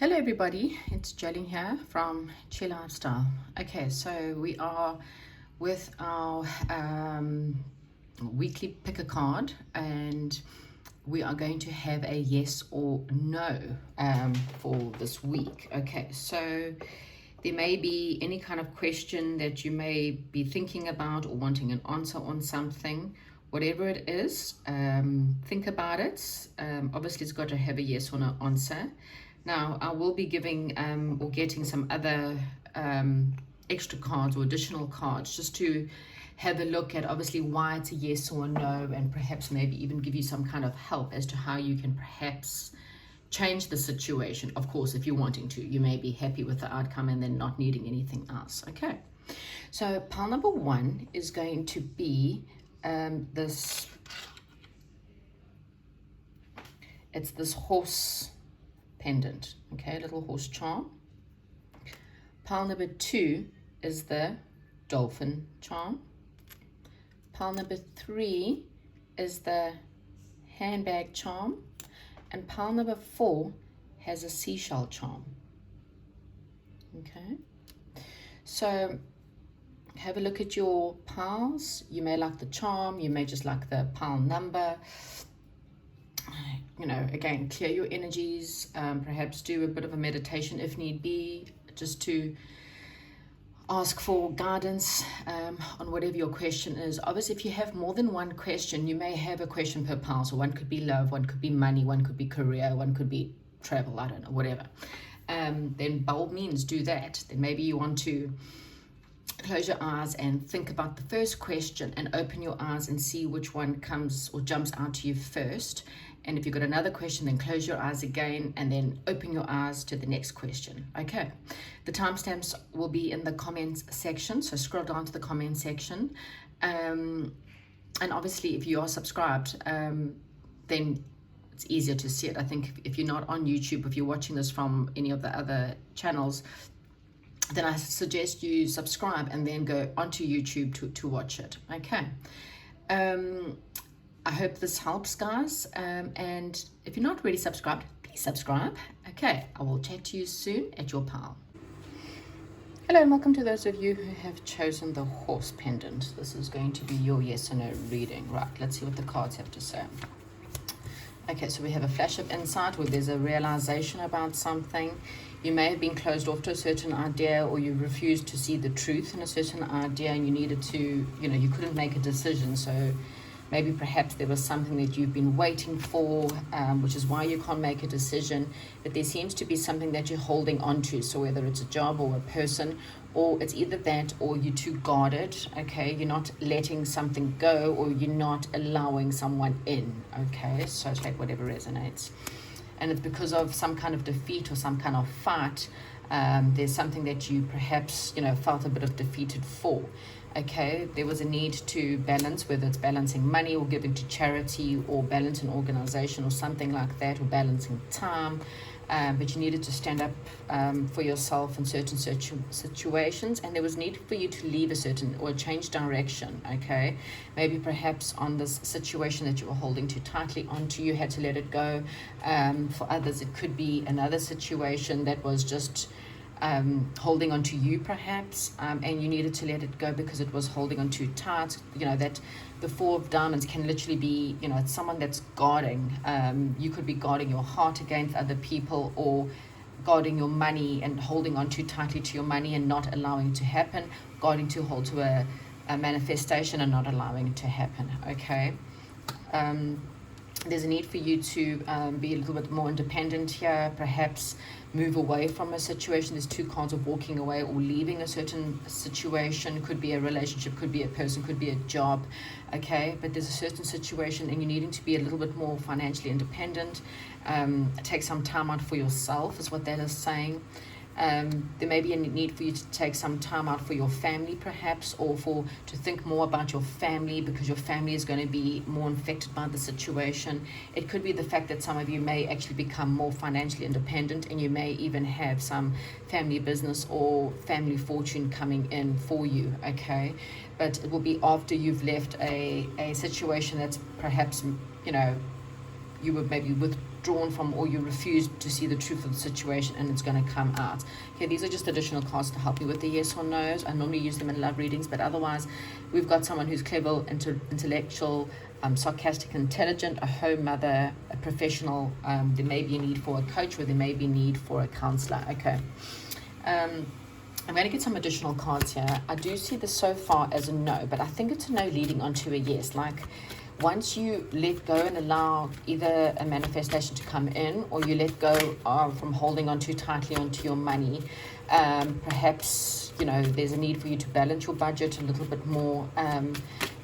Hello everybody, it's Jolene here from Chill Lifestyle. Okay, so we are with our weekly pick a card, and we are going to have a yes or no for this week. Okay, so there may be any kind of question that you may be thinking about or wanting an answer on something. Whatever it is, think about it. Obviously, it's got to have a yes or no answer. Now, I will be giving or getting some other extra cards or additional cards just to have a look at obviously why it's a yes or a no, and perhaps maybe even give you some kind of help as to how you can perhaps change the situation. Of course, if you're wanting to, you may be happy with the outcome and then not needing anything else. Okay, so pile number one is going to be this horse pendant, okay, little horse charm. Pile number two is the dolphin charm. Pile number three is the handbag charm, and pile number four has a seashell charm. Okay, so have a look at your piles. You may like the charm, you may just like the pile number. You know, again, clear your energies, perhaps do a bit of a meditation if need be, just to ask for guidance on whatever your question is. Obviously, if you have more than one question, you may have a question per pile. So one could be love, one could be money, one could be career, one could be travel, I don't know, whatever. Then by all means do that. Then maybe you want to close your eyes and think about the first question and open your eyes and see which one comes or jumps out to you first. And if you've got another question, then close your eyes again and then open your eyes to the next question. Okay, the timestamps will be in the comments section, so scroll down to the comment section. And obviously, if you are subscribed, then it's easier to see it. I think if you're not on YouTube, if you're watching this from any of the other channels, then I suggest you subscribe and then go onto YouTube to watch it. Okay. I hope this helps, guys. And if you're not really subscribed, please subscribe. Okay, I will chat to you soon at your pile. Hello and welcome to those of you who have chosen the horse pendant. This is going to be your yes or no reading. Right, let's see what the cards have to say. Okay, so we have a flash of insight where there's a realization about something. You may have been closed off to a certain idea, or you refused to see the truth in a certain idea, and you needed to, you couldn't make a decision. So maybe perhaps there was something that you've been waiting for, which is why you can't make a decision. But there seems to be something that you're holding on to. So whether it's a job or a person, or it's either that or you're too guarded, okay? You're not letting something go, or you're not allowing someone in, okay? So take whatever resonates. And it's because of some kind of defeat or some kind of fight. There's something that you perhaps, felt a bit of defeated for. Okay, there was a need to balance, whether it's balancing money or giving to charity, or balance an organization or something like that, or balancing time. But you needed to stand up for yourself in certain situations, and there was need for you to leave a certain or change direction. Okay, maybe perhaps on this situation that you were holding too tightly onto, you had to let it go. For others, it could be another situation that was just holding on to you perhaps, and you needed to let it go because it was holding on too tight. That the Four of Diamonds can literally be, it's someone that's guarding. You could be guarding your heart against other people, or guarding your money and holding on too tightly to your money and not allowing it to happen, guarding to hold to a manifestation and not allowing it to happen. Okay. There's a need for you to be a little bit more independent here, perhaps move away from a situation. There's two cards of walking away or leaving a certain situation. Could be a relationship, could be a person, could be a job, okay? But there's a certain situation and you're needing to be a little bit more financially independent. Take some time out for yourself is what that is saying. There may be a need for you to take some time out for your family perhaps, or to think more about your family, because your family is going to be more affected by the situation. It could be the fact that some of you may actually become more financially independent, and you may even have some family business or family fortune coming in for you, okay? But it will be after you've left a situation that's perhaps, you were maybe withdrawn from, or you refuse to see the truth of the situation, and it's going to come out. Okay, these are just additional cards to help you with the yes or no's. I normally use them in love readings, but otherwise we've got someone who's clever, intellectual, sarcastic, intelligent, a home mother, a professional. There may be a need for a coach, or there may be a need for a counselor. Okay. I'm going to get some additional cards here. I do see this so far as a no, but I think it's a no leading on to a yes. Like, once you let go and allow either a manifestation to come in, or you let go from holding on too tightly onto your money, perhaps, you know, there's a need for you to balance your budget a little bit more,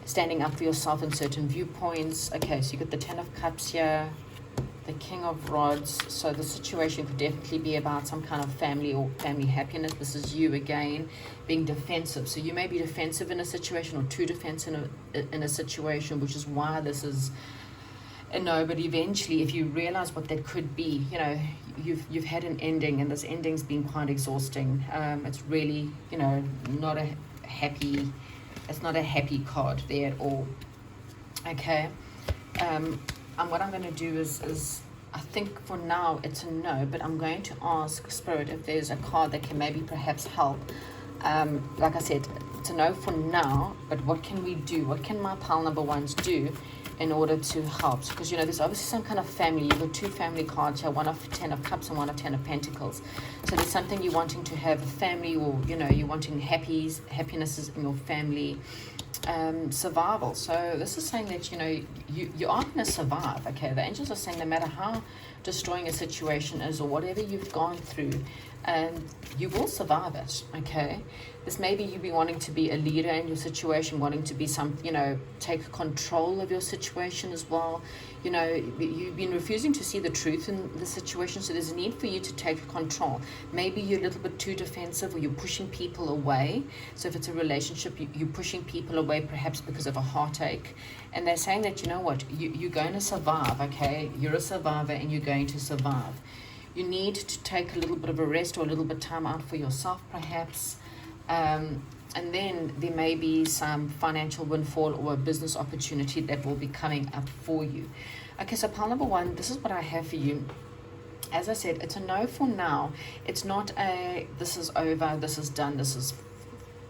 standing up for yourself in certain viewpoints. Okay, so you got the Ten of Cups here, the King of Rods. So the situation could definitely be about some kind of family or family happiness. This is you again being defensive. So you may be defensive in a situation, or too defensive in a situation, which is why this is a no. But eventually, if you realize what that could be, you know, you've had an ending, and this ending's been quite exhausting. It's really, you know, not a happy, it's not a happy card there at all. Okay. And what I'm going to do is, I think for now it's a no, but I'm going to ask Spirit if there's a card that can maybe perhaps help. Like I said, it's a no for now, but what can we do? What can my pile number ones do in order to help? Because, you know, there's obviously some kind of family. You've got two family cards here, one of 10 of Cups and one of 10 of Pentacles. So there's something you're wanting to have a family, or, you know, you're wanting happinesses in your family. Survival. So this is saying that, you know, you are going to survive. Okay, the angels are saying no matter how destroying a situation is, or whatever you've gone through, you will survive it. Okay, this maybe you be wanting to be a leader in your situation, wanting to be you know, take control of your situation as well. You know, you've been refusing to see the truth in the situation, so there's a need for you to take control. Maybe you're a little bit too defensive, or you're pushing people away. So if it's a relationship, you're pushing people away, perhaps because of a heartache. And they're saying that, you know what, you're going to survive. Okay, you're a survivor, and you're going to survive. You need to take a little bit of a rest, or a little bit of time out for yourself, perhaps. And then there may be some financial windfall or a business opportunity that will be coming up for you. Okay, so pile number one, this is what I have for you. As I said, it's a no for now. It's not a this is over, this is done, this is,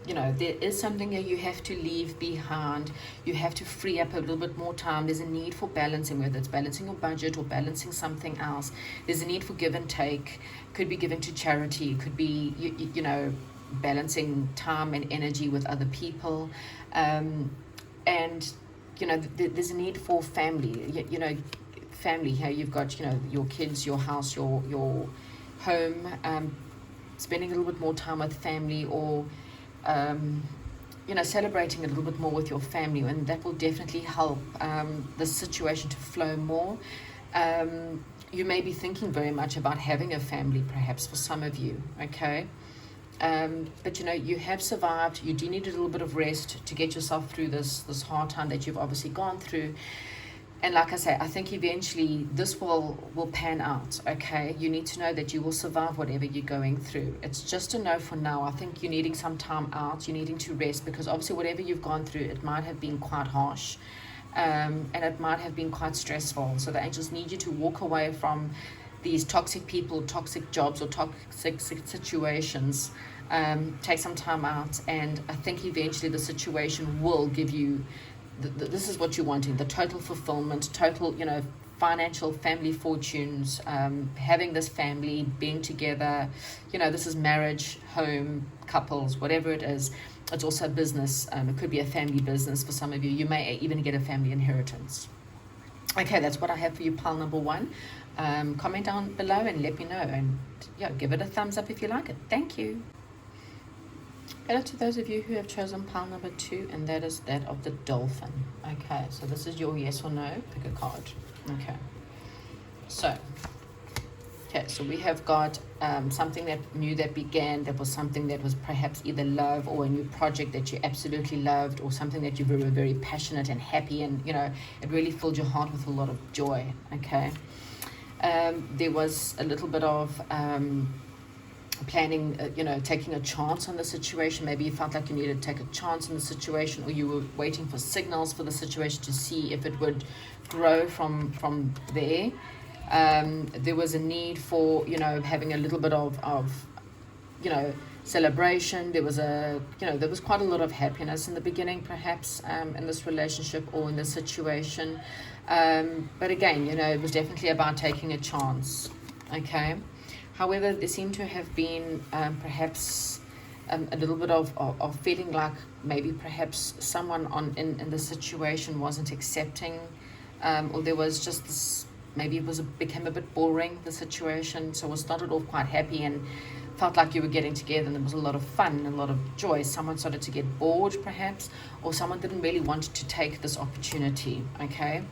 you know, there is something that you have to leave behind. You have to free up a little bit more time. There's a need for balancing, whether it's balancing your budget or balancing something else. There's a need for give and take. Could be given to charity. Could be, you know, balancing time and energy with other people. And, you know, there's a need for family. You know, family here. You've got, you know, your kids, your house, your home. Spending a little bit more time with family, or you know, celebrating a little bit more with your family, and that will definitely help the situation to flow more. You may be thinking very much about having a family, perhaps, for some of you. Okay. But, you know, you have survived. You do need a little bit of rest to get yourself through this hard time that you've obviously gone through. And like I say, I think eventually this will pan out. Okay, you need to know that you will survive whatever you're going through. It's just a no for now. I think you're needing some time out. You're needing to rest, because obviously whatever you've gone through, it might have been quite harsh, and it might have been quite stressful. So the angels need you to walk away from these toxic people, toxic jobs, or toxic situations. Take some time out, and I think eventually the situation will give you this is what you're wanting, the total fulfillment, total, you know, financial family fortunes, having this family, being together. You know, this is marriage, home, couples, whatever it is. It's also business. It could be a family business for some of you. You may even get a family inheritance. Okay, that's what I have for you, pile number one. Comment down below and let me know, and yeah, give it a thumbs up if you like it. Thank you. Hello to those of you who have chosen pile number 2, and that is that of the Dolphin. Okay, so this is your yes or no. Pick a card. Okay. So we have got something that new that began, that was something that was perhaps either love, or a new project that you absolutely loved, or something that you were very passionate and happy, and, you know, it really filled your heart with a lot of joy. Okay. There was a little bit of planning, you know, taking a chance on the situation. Maybe you felt like you needed to take a chance on the situation, or you were waiting for signals for the situation to see if it would grow from there. There was a need for, you know, having a little bit of you know, celebration. There was there was quite a lot of happiness in the beginning, perhaps, in this relationship or in this situation. But again, you know, it was definitely about taking a chance. Okay. However, there seemed to have been perhaps a little bit of feeling like maybe perhaps someone in the situation wasn't accepting, or there was just this, maybe became a bit boring, the situation. So it was started off quite happy and felt like you were getting together and there was a lot of fun and a lot of joy. Someone started to get bored perhaps, or someone didn't really want to take this opportunity. Okay.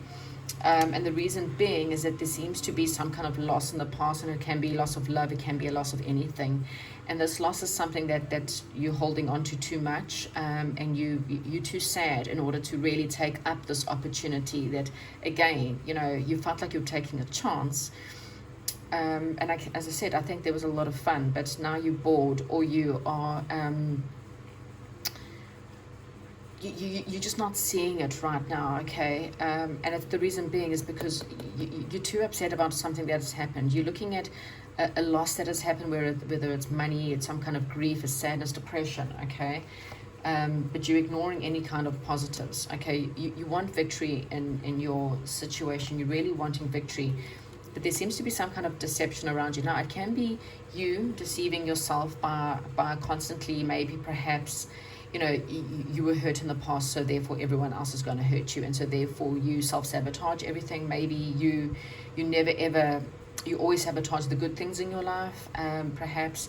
And the reason being is that there seems to be some kind of loss in the past, and it can be loss of love, it can be a loss of anything, and this loss is something that you're holding on to too much, and you're too sad in order to really take up this opportunity that, again, you know, you felt like you're taking a chance. And as I said, I think there was a lot of fun, but now you're bored, or you are you're just not seeing it right now. Okay. And the reason being is because you're too upset about something that has happened. You're looking at a loss that has happened, whether it's money, it's some kind of grief, it's sadness, depression. Okay. But you're ignoring any kind of positives. Okay. You want victory in your situation. You're really wanting victory, but there seems to be some kind of deception around you. Now, it can be you deceiving yourself by constantly, maybe perhaps, you know, you were hurt in the past, so therefore everyone else is going to hurt you, and so therefore you self-sabotage everything. Maybe you never ever, you always sabotage the good things in your life, perhaps,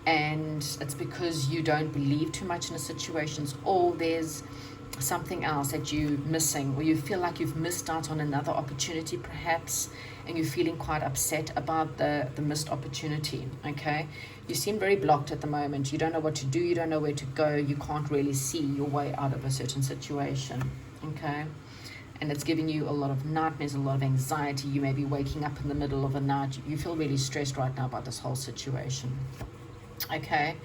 and it's because you don't believe too much in the situations, or there's something else that you're missing, or you feel like you've missed out on another opportunity perhaps, and you're feeling quite upset about the missed opportunity. Okay, you seem very blocked at the moment. You don't know what to do, you don't know where to go, you can't really see your way out of a certain situation. Okay, and it's giving you a lot of nightmares, a lot of anxiety. You may be waking up in the middle of the night. You feel really stressed right now about this whole situation. Okay.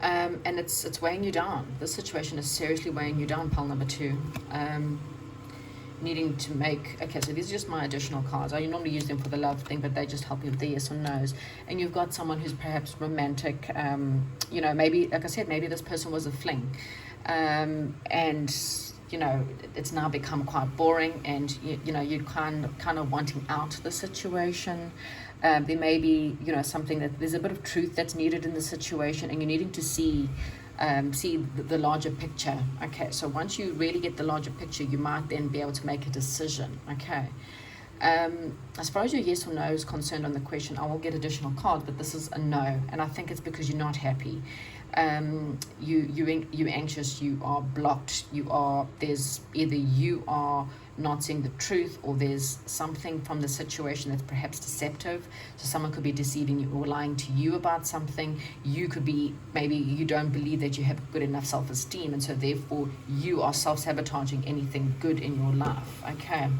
And it's weighing you down. This situation is seriously weighing you down, pile number 2. Needing to make, okay, so these are just my additional cards. I normally use them for the love thing, but they just help you with the yes or no's. And you've got someone who's perhaps romantic, you know, maybe, like I said, maybe this person was a fling. And, you know, it's now become quite boring, and, you know, you're kind of wanting out of the situation. There may be, you know, something that there's a bit of truth that's needed in the situation, and you're needing to see the larger picture. Okay, so once you really get the larger picture, you might then be able to make a decision. Okay. As far as your yes or no is concerned on the question, I will get additional cards, but this is a no, and I think it's because you're not happy. You're anxious, you are blocked, there's either you are not seeing the truth, or there's something from the situation that's perhaps deceptive. So someone could be deceiving you or lying to you about something. You could be, maybe you don't believe that you have good enough self-esteem, and so therefore you are self-sabotaging anything good in your life. Okay.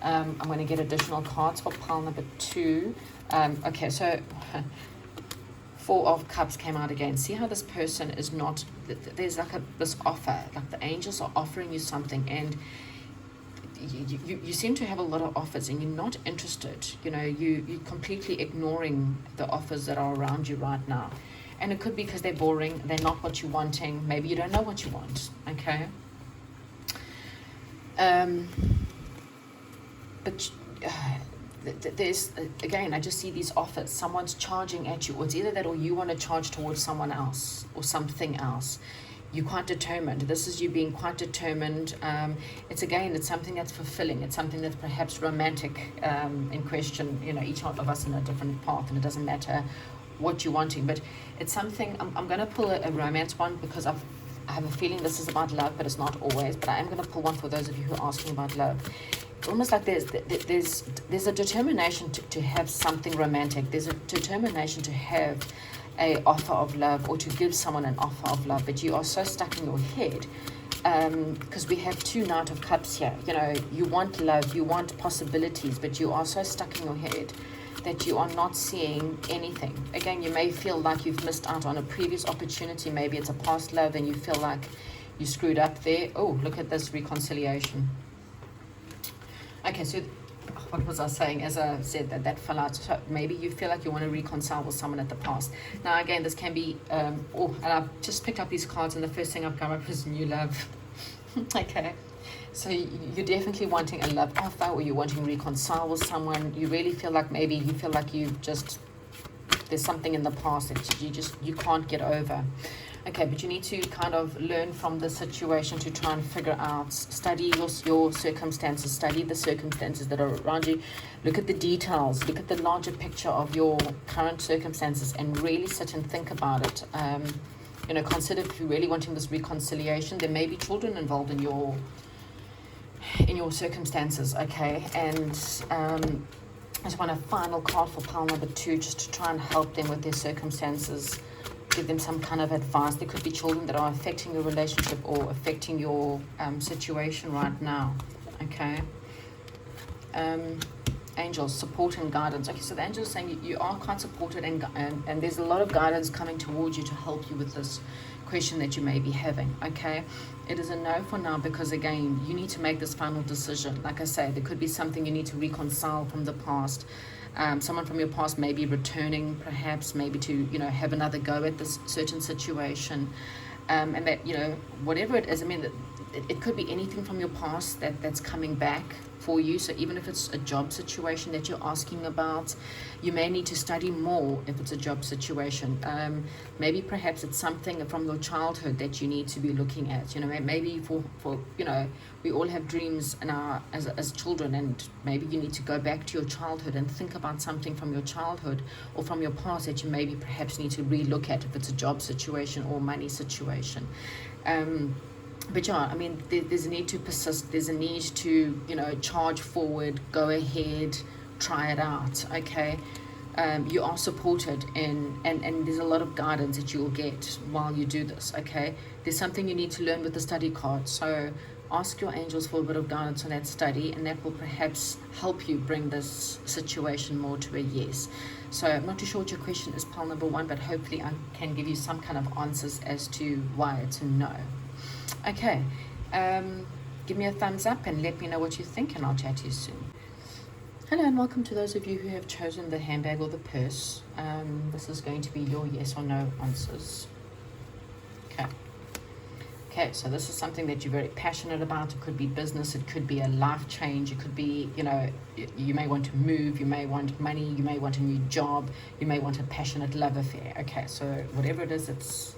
I'm going to get additional cards for pile number 2. Okay, so 4 of Cups came out again. See how this person is not, there's like this offer, like the angels are offering you something, and you seem to have a lot of offers, and you're not interested. You know, you're completely ignoring the offers that are around you right now. And it could be because they're boring, they're not what you're wanting. Maybe you don't know what you want. Okay. But there's, again, I just see these offers. Someone's charging at you, or it's either that, or you want to charge towards someone else or something else. You're quite determined. This is you being quite determined. It's something that's fulfilling. It's something that's perhaps romantic in question. You know, each of us in a different path, and it doesn't matter what you're wanting. But it's something, I'm going to pull a romance one, because I have a feeling this is about love, but it's not always. But I am going to pull one for those of you who are asking about love. Almost like there's a determination to have something romantic. There's a determination to have a offer of love, or to give someone an offer of love, but you are so stuck in your head, because we have 2 Knight of Cups here. You know, you want love, you want possibilities, but you are so stuck in your head that you are not seeing anything. Again, you may feel like you've missed out on a previous opportunity. Maybe it's a past love, and you feel like you screwed up there. Oh, look at this reconciliation. Okay, so what was I saying? As I said, that fell out. So maybe you feel like you want to reconcile with someone at the past. Now, again, this can be, and I've just picked up these cards, and the first thing I've come up is new love. Okay. So you're definitely wanting a love offer, or you're wanting to reconcile with someone. You really feel like maybe you feel like there's something in the past that you can't get over. Okay, but you need to kind of learn from the situation to try and figure out, study your circumstances, study the circumstances that are around you, look at the details, look at the larger picture of your current circumstances, and really sit and think about it. Consider if you're really wanting this reconciliation. There may be children involved in your circumstances, okay? And I just want a final card for pile number 2, just to try and help them with their circumstances, give them some kind of advice. There could be children that are affecting your relationship or affecting your situation right now, okay? Angels, support and guidance. Okay, so the angel is saying you are quite supported, and there's a lot of guidance coming towards you to help you with this question that you may be having, okay? It is a no for now, because again, you need to make this final decision. Like I say, there could be something you need to reconcile from the past. Someone from your past may be returning, perhaps, maybe to, have another go at this certain situation. And that, whatever it is, I mean, it could be anything from your past that's coming back for you. So even if it's a job situation that you're asking about, you may need to study more if it's a job situation. Maybe perhaps it's something from your childhood that you need to be looking at. Maybe for we all have dreams as children, and maybe you need to go back to your childhood and think about something from your childhood or from your past that you maybe perhaps need to relook at if it's a job situation or money situation. But yeah, I mean, there's a need to persist. There's a need to, charge forward, go ahead, try it out, okay? You are supported, and there's a lot of guidance that you will get while you do this, okay? There's something you need to learn with the study card. So ask your angels for a bit of guidance on that study, and that will perhaps help you bring this situation more to a yes. So I'm not too sure what your question is, pile number 1, but hopefully I can give you some kind of answers as to why it's a no. Okay, give me a thumbs up and let me know what you think, and I'll chat to you soon. Hello and welcome to those of you who have chosen the handbag or the purse. This is going to be your yes or no answers. Okay, so this is something that you're very passionate about. It could be business, it could be a life change, it could be, you may want to move, you may want money, you may want a new job, you may want a passionate love affair. Okay, so whatever it is, it's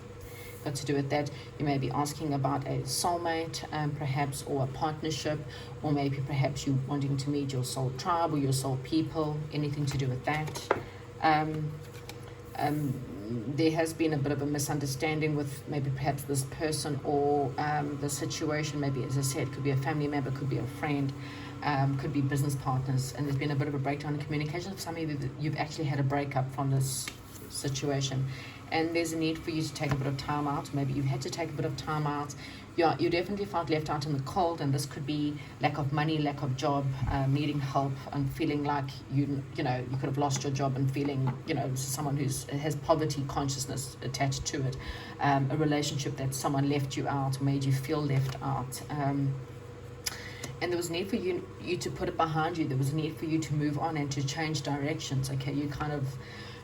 got to do with that. You may be asking about a soulmate, perhaps, or a partnership, or maybe perhaps you wanting to meet your soul tribe or your soul people, anything to do with that. There has been a bit of a misunderstanding with maybe perhaps this person or the situation. Maybe, as I said, could be a family member, could be a friend, could be business partners, and there's been a bit of a breakdown in communication. For some of you, you've actually had a breakup from this situation, and there's a need for you to take a bit of time out. Maybe you've had to take a bit of time out. You definitely felt left out in the cold, and this could be lack of money, lack of job, needing help, and feeling like you could have lost your job, and feeling someone has poverty consciousness attached to it. A relationship that someone left you out, made you feel left out. And there was a need for you to put it behind you. There was a need for you to move on and to change directions. Okay, you kind of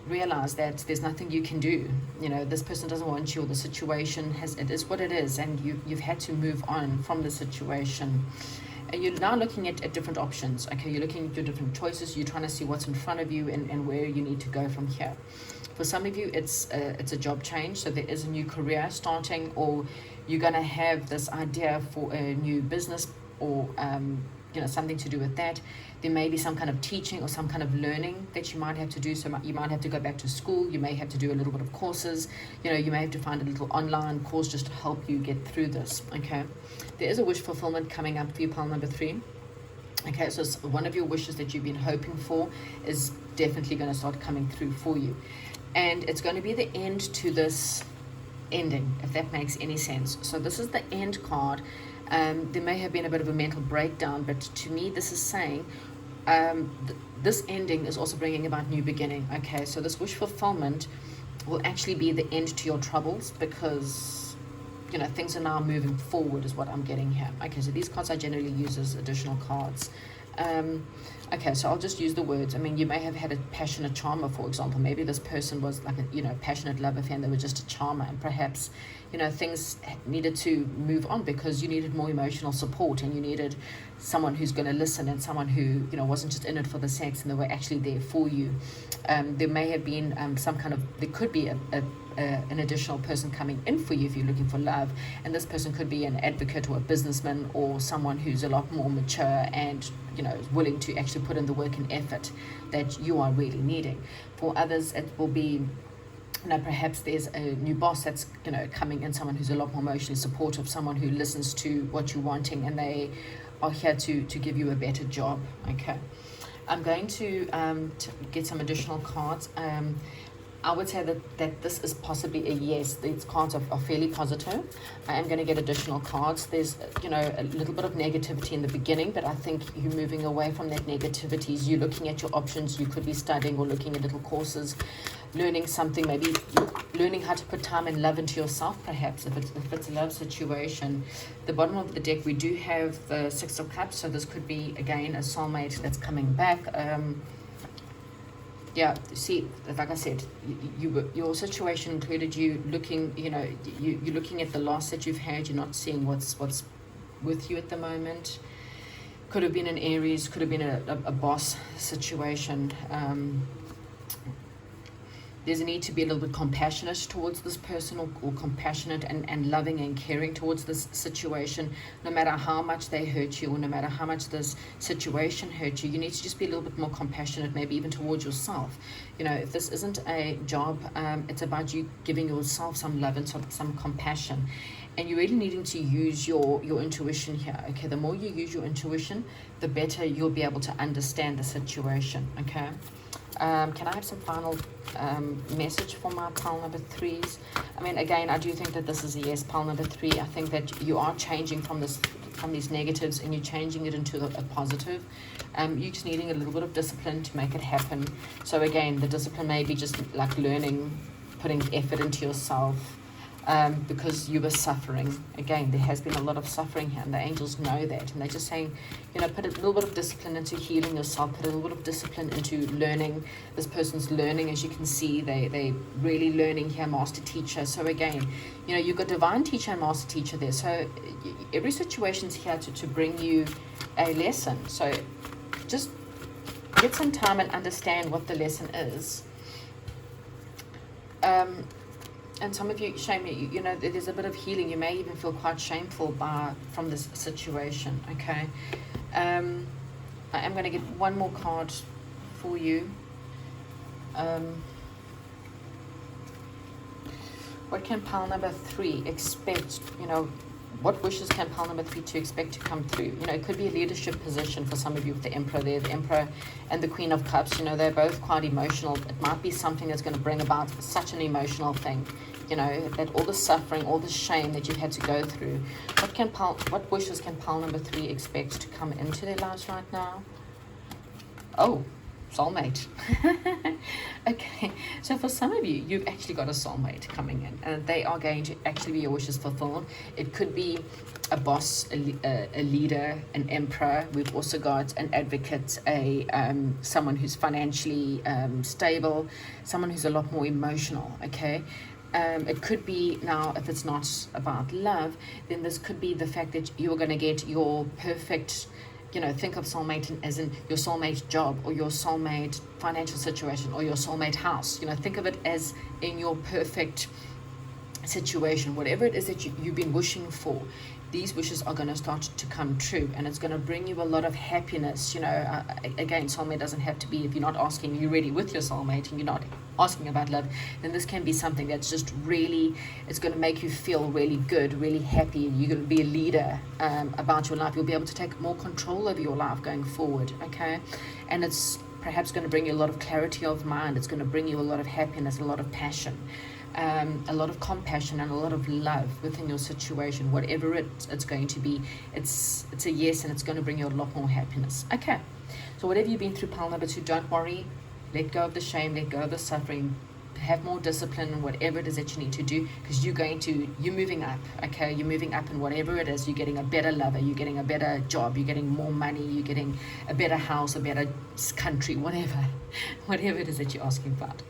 realize that there's nothing you can do. This person doesn't want you, or the situation it is what it is, and you've had to move on from the situation. And you're now looking at different options. Okay, you're looking at your different choices. You're trying to see what's in front of you and where you need to go from here. For some of you, it's a job change, so there is a new career starting, or you're going to have this idea for a new business, or something to do with that. There may be some kind of teaching or some kind of learning that you might have to do. So you might have to go back to school. You may have to do a little bit of courses. You may have to find a little online course just to help you get through this. Okay, there is a wish fulfillment coming up for you, pile number 3. Okay, so one of your wishes that you've been hoping for is definitely going to start coming through for you, and it's going to be the end to this ending, if that makes any sense. So this is the end card. There may have been a bit of a mental breakdown, but to me this is saying this ending is also bringing about new beginning. Okay, so this wish fulfillment will actually be the end to your troubles, because things are now moving forward is what I'm getting here. Okay, so these cards I generally use as additional cards Okay, so I'll just use the words. I mean, you may have had a passionate charmer, for example. Maybe this person was like a, passionate love affair and they were just a charmer, and perhaps, things needed to move on because you needed more emotional support and you needed someone who's going to listen and someone who, wasn't just in it for the sex and they were actually there for you. There may have been there could be an additional person coming in for you if you're looking for love, and this person could be an advocate or a businessman or someone who's a lot more mature and is willing to actually put in the work and effort that you are really needing. For others, it will be perhaps there's a new boss that's coming in, someone who's a lot more emotionally supportive, someone who listens to what you're wanting, and they are here to give you a better job. Okay, I'm going to get some additional cards. I would say that this is possibly a yes. These cards are fairly positive. I am going to get additional cards. There's, a little bit of negativity in the beginning, but I think you're moving away from that negativity. You're looking at your options. You could be studying or looking at little courses, learning something, maybe learning how to put time and love into yourself, perhaps, if it's a love situation. The bottom of the deck, we do have the Six of Cups, so this could be, again, a soulmate that's coming back. Yeah, see, like I said, your situation included you looking, you're looking at the loss that you've had. You're not seeing what's with you at the moment. Could have been an Aries, could have been a boss situation. There's a need to be a little bit compassionate towards this person, or compassionate and loving and caring towards this situation. No matter how much they hurt you, or no matter how much this situation hurt you, you need to just be a little bit more compassionate, maybe even towards yourself. If this isn't a job, it's about you giving yourself some love and some compassion. And you're really needing to use your intuition here. Okay, the more you use your intuition, the better you'll be able to understand the situation. Okay. Can I have some final message for my pile number 3s? I mean, again, I do think that this is a yes, pile number 3. I think that you are changing from these negatives and you're changing it into a positive. You're just needing a little bit of discipline to make it happen. So again, the discipline may be just like learning, putting effort into yourself. Because you were suffering. Again, there has been a lot of suffering here, and the angels know that, and they're just saying, put a little bit of discipline into healing yourself, put a little bit of discipline into learning. This person's learning, as you can see, they really learning here, master teacher. So again, you've got divine teacher and master teacher there. So every situation's here to bring you a lesson. So just get some time and understand what the lesson is. And some of you, shame, there's a bit of healing. You may even feel quite shameful from this situation, okay? I am going to get one more card for you. What can pile number 3 expect? What wishes can pile number 3 to expect to come through? It could be a leadership position for some of you with the Emperor there. The Emperor and the Queen of Cups, they're both quite emotional. It might be something that's going to bring about such an emotional thing. That all the suffering, all the shame that you've had to go through. What wishes can pile number 3 expect to come into their lives right now? Oh, soulmate. Okay, so for some of you, you've actually got a soulmate coming in, and they are going to actually be your wishes fulfilled. It could be a boss, a leader, an emperor. We've also got an advocate, someone who's financially stable, someone who's a lot more emotional. Okay. It could be, now if it's not about love, then this could be the fact that you're going to get your perfect, think of soulmate as in your soulmate job, or your soulmate financial situation, or your soulmate house. Think of it as in your perfect situation, whatever it is that you've been wishing for. These wishes are going to start to come true, and it's going to bring you a lot of happiness. Again, soulmate doesn't have to be, if you're not asking, you're really with your soulmate and you're not asking about love, then this can be something that's just really, it's going to make you feel really good, really happy. You're going to be a leader about your life. You'll be able to take more control over your life going forward, okay? And it's perhaps going to bring you a lot of clarity of mind. It's going to bring you a lot of happiness, a lot of passion. A lot of compassion and a lot of love within your situation. Whatever it's going to be, it's a yes, and it's going to bring you a lot more happiness. Okay, so whatever you've been through, pile number 2, don't worry. Let go of the shame, let go of the suffering. have more discipline, whatever it is that you need to do, because you're moving up, okay? You're moving up in whatever it is. You're getting a better lover, you're getting a better job, you're getting more money, you're getting a better house, a better country, whatever it is that you're asking about.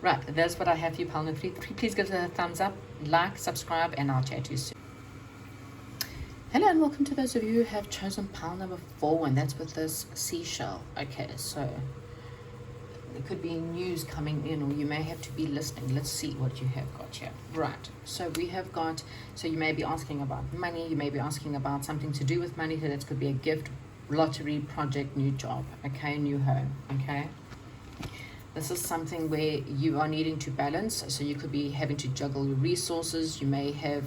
Right, that's what I have for you, pile number 3. Please give it a thumbs up, like, subscribe, and I'll chat to you soon. Hello and welcome to those of you who have chosen pile number 4, and that's with this Seashell. Okay, so there could be news coming in, or you may have to be listening. Let's see what you have got here. Right, so we have got, so you may be asking about money, you may be asking about something to do with money. So that could be a gift, lottery, project, new job, okay, new home, okay. This is something where you are needing to balance, so you could be having to juggle your resources. You may have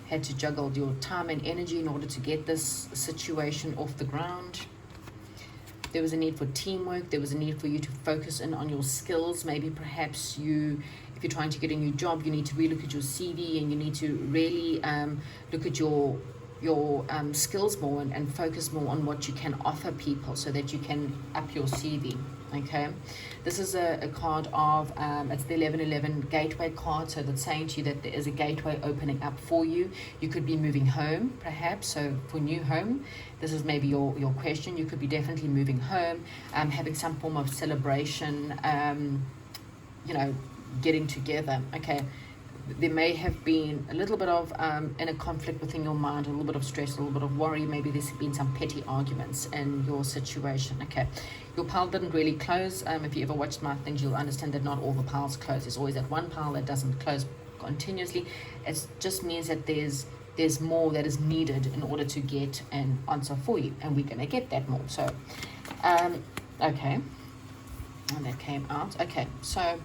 had to juggle your time and energy in order to get this situation off the ground. There was a need for teamwork. There was a need for you to focus in on your skills. Maybe perhaps if you're trying to get a new job, you need to relook at your CV, and you need to really look at your skills more and focus more on what you can offer people, so that you can up your CV. Okay, this is a card of it's the 1111 gateway card, so that's saying to you that there is a gateway opening up for you. You could be moving home, perhaps, so for new home, this is maybe your question. You could be definitely moving home, having some form of celebration, getting together. Okay, there may have been a little bit of inner conflict within your mind, a little bit of stress, a little bit of worry. Maybe there's been some petty arguments in your situation. Okay, your pile didn't really close. If you ever watched my things, you'll understand that not all the piles close. There's always that one pile that doesn't close continuously. It just means that there's more that is needed in order to get an answer for you, and we're going to get that more. So okay, and that came out. Okay, so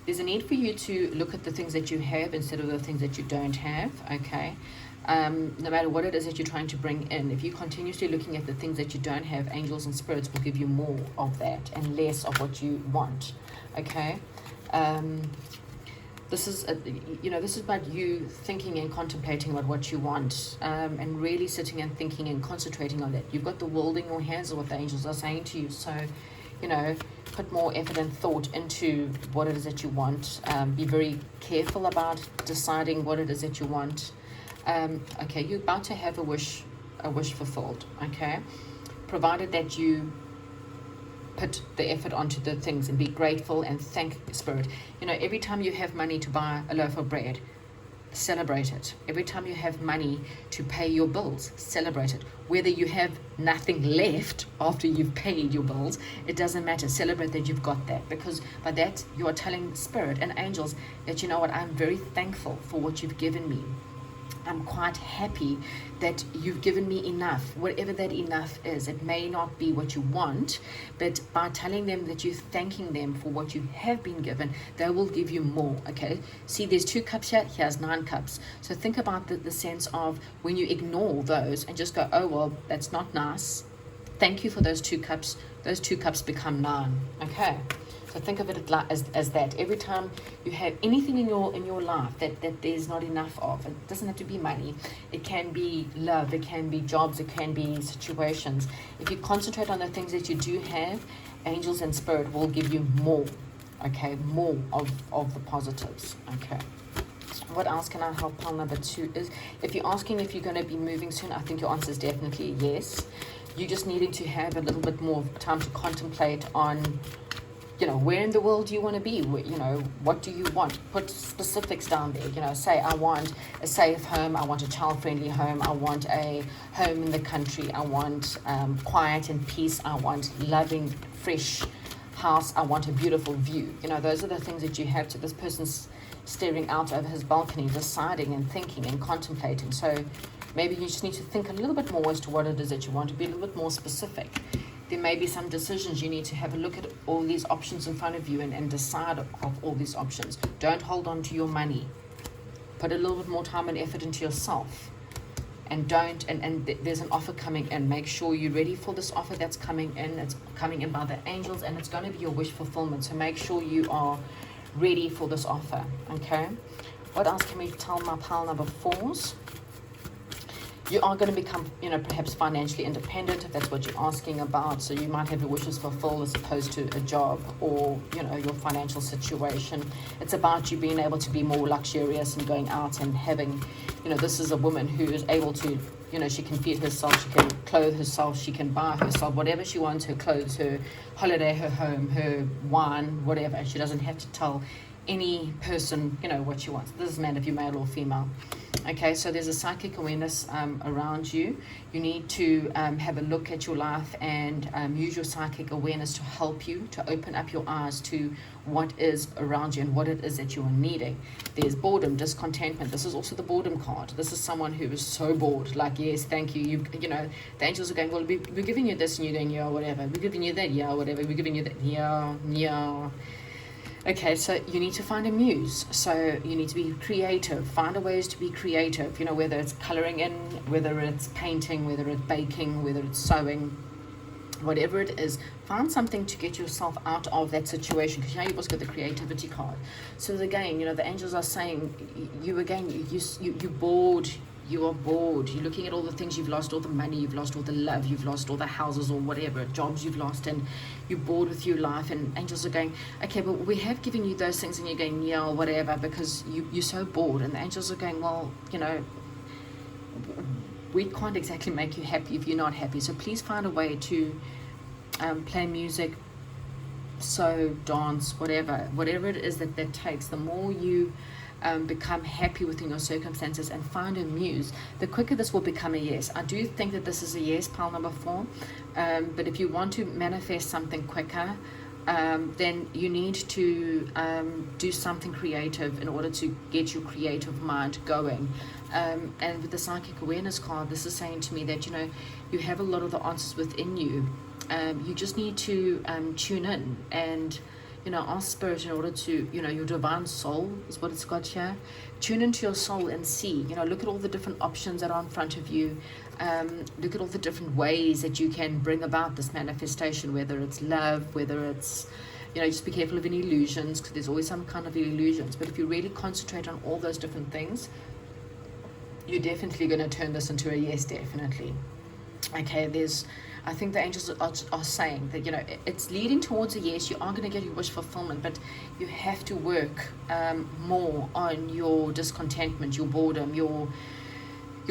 there's a need for you to look at the things that you have instead of the things that you don't have, okay? No matter what it is that you're trying to bring in, if you're continuously looking at the things that you don't have, angels and spirits will give you more of that and less of what you want, okay? This is about you thinking and contemplating about what you want, and really sitting and thinking and concentrating on that. You've got the world in your hands, or what the angels are saying to you. So, put more effort and thought into what it is that you want. Be very careful about deciding what it is that you want. Okay, you're about to have a wish fulfilled, okay? Provided that you put the effort onto the things and be grateful and thank Spirit. Every time you have money to buy a loaf of bread, celebrate it. Every time you have money to pay your bills, celebrate it. Whether you have nothing left after you've paid your bills, it doesn't matter. Celebrate that you've got that, because by that you are telling Spirit and angels that, you know what, I'm very thankful for what you've given me. I'm quite happy that you've given me enough, whatever that enough is. It may not be what you want, but by telling them that you're thanking them for what you have been given, they will give you more, okay? See, there's 2 cups here, here's 9 cups. So think about the sense of when you ignore those and just go, oh, well, that's not nice. Thank you for those 2 cups. Those 2 cups become 9, okay? So think of it as that. Every time you have anything in your life that there's not enough of, it doesn't have to be money. It can be love. It can be jobs. It can be situations. If you concentrate on the things that you do have, angels and spirit will give you more. Okay, more of the positives. Okay. What else can I help? Pile number 2 is, if you're asking if you're going to be moving soon, I think your answer is definitely yes. You're just needing to have a little bit more time to contemplate on, where in the world do you want to be? What do you want? Put specifics down there. Say, I want a safe home. I want a child-friendly home. I want a home in the country. I want quiet and peace. I want loving, fresh house. I want a beautiful view. Those are the things that you have to. This person's staring out over his balcony, deciding and thinking and contemplating. So maybe you just need to think a little bit more as to what it is that you want, to be a little bit more specific. There may be some decisions you need to have a look at all these options in front of you and decide of all these options. Don't hold on to your money. Put a little bit more time and effort into yourself. And there's an offer coming in. Make sure you're ready for this offer that's coming in. It's coming in by the angels, and it's going to be your wish fulfillment. So make sure you are ready for this offer, okay? What else can we tell my pile number 4s? You are going to become, perhaps financially independent, if that's what you're asking about. So you might have your wishes fulfilled as opposed to a job or, your financial situation. It's about you being able to be more luxurious and going out and having, this is a woman who is able to, she can feed herself, she can clothe herself, she can buy herself whatever she wants, her clothes, her holiday, her home, her wine, whatever. She doesn't have to tell any person, what she wants. This is man, if you're male or female. Okay, so there's a psychic awareness around you. You need to have a look at your life and use your psychic awareness to help you to open up your eyes to what is around you and what it is that you are needing. There's boredom, discontentment. This is also the boredom card. This is someone who is so bored, like, yes, thank you. The angels are going, well, we're giving you this and you're doing, yeah, whatever. We're giving you that, yeah, whatever. We're giving you that, yeah. Okay, so you need to find a muse. So you need to be creative. Find a ways to be creative, whether it's coloring in, whether it's painting, whether it's baking, whether it's sewing, whatever it is. Find something to get yourself out of that situation, because you've also got the creativity card. So again, the angels are saying, you're bored. You are bored. You're looking at all the things you've lost, all the money you've lost, all the love you've lost, all the houses or whatever, jobs you've lost, and you're bored with your life. And angels are going, okay, but we have given you those things, and you're going, yeah, whatever, because you're so bored. And the angels are going, well, we can't exactly make you happy if you're not happy. So please find a way to play music, sew, dance, whatever it is that takes. The more you become happy within your circumstances and find a muse, the quicker this will become a yes. I do think that this is a yes, pile number 4. But if you want to manifest something quicker, then you need to do something creative in order to get your creative mind going. And with the psychic awareness card, this is saying to me that, you have a lot of the answers within you. You just need to tune in and ask spirit in order to, your divine soul is what it's got here. Tune into your soul and see, look at all the different options that are in front of you. Look at all the different ways that you can bring about this manifestation, whether it's love, whether it's, just be careful of any illusions, because there's always some kind of illusions. But if you really concentrate on all those different things, you're definitely going to turn this into a yes, definitely. Okay, I think the angels are saying that, it's leading towards a yes. You are going to get your wish fulfillment, but you have to work more on your discontentment, your boredom, your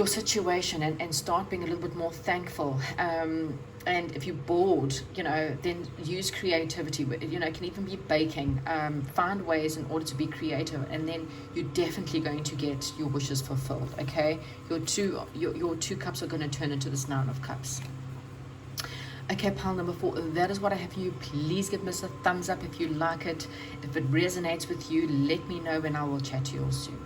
situation, and start being a little bit more thankful. And if you're bored, then use creativity. It can even be baking. Find ways in order to be creative, and then you're definitely going to get your wishes fulfilled. Okay, your two cups are going to turn into this 9 of cups. Okay, pile number 4, that is what I have for you. Please give us a thumbs up if you like it. If it resonates with you, let me know, and I will chat to you all soon.